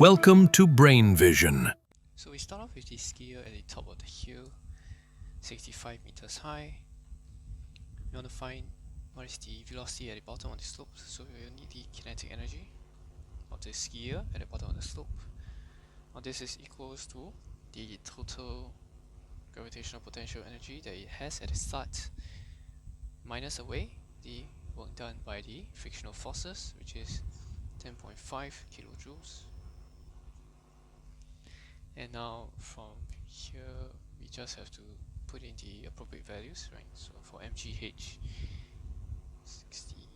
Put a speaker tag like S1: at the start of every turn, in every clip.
S1: Welcome to Brain Vision.
S2: So we start off with the skier at the top of the hill, 65 meters high. We want to find what is the velocity at the bottom of the slope, so we will need the kinetic energy of the skier at the bottom of the slope. Now this is equals to the total gravitational potential energy that it has at the start, minus away the work done by the frictional forces, which is 10.5 kilojoules. And now from here we just have to put in the appropriate values, right? So for mgh 60,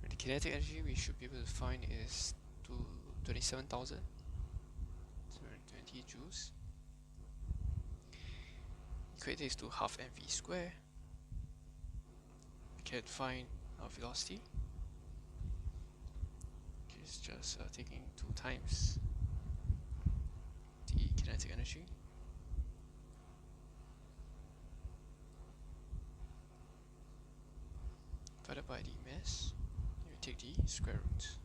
S2: and the kinetic energy we should be able to find is 27,720 joules. Equate this to half mv square. We can find our velocity, which is just taking 2 times the kinetic energy. Divided by the mass, and we take the square root.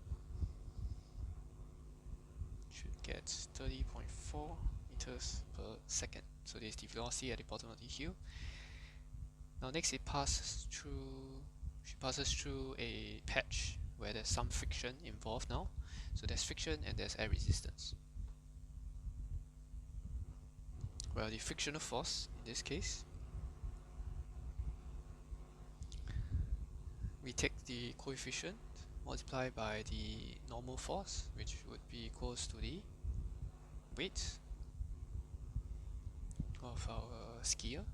S2: Should get 30.4 meters per second. So this is the velocity at the bottom of the hill. Now next she passes through a patch where there's some friction involved now. So there's friction and there's air resistance. Well, the frictional force in this case, we take the coefficient multiplied by the normal force, which would be equals to the weight of our skier.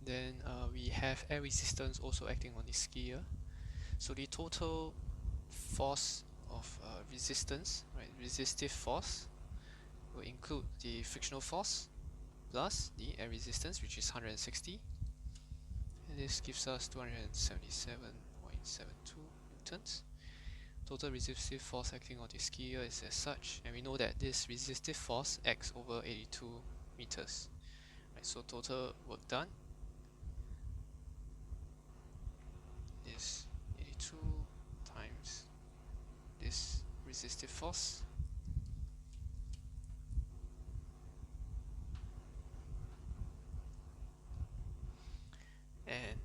S2: Then we have air resistance also acting on the skier. So the total force of resistance, right, resistive force, will include the frictional force plus the air resistance, which is 160. And this gives us 277.72 newtons. Total resistive force acting on the skier is as such, and we know that this resistive force acts over 82 meters. Right, so total work done is 82 times this resistive force, and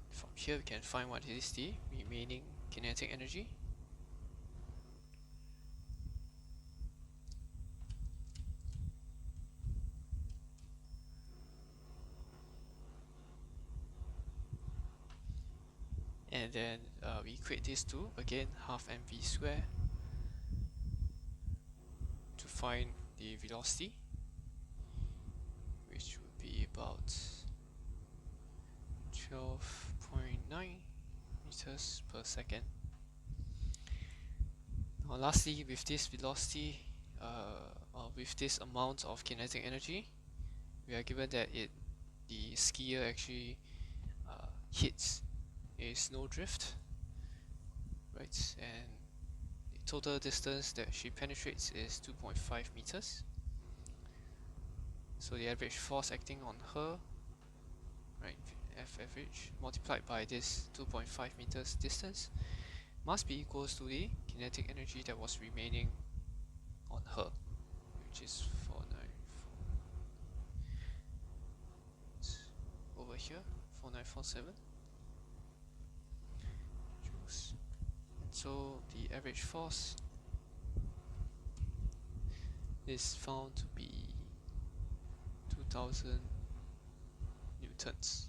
S2: from here we can find what is the remaining kinetic energy. And then we equate this to, again, half mv square to find the velocity, which would be about 12.9 meters per second. Now lastly, with this velocity, or with this amount of kinetic energy, we are given that the skier actually hits a snowdrift, right, and the total distance that she penetrates is 2.5 meters. So the average force acting on her, right, F average multiplied by this 2.5 meters distance, must be equals to the kinetic energy that was remaining on her, which is 494 over here, 4947 joules. And so the average force is found to be 2000 newtons.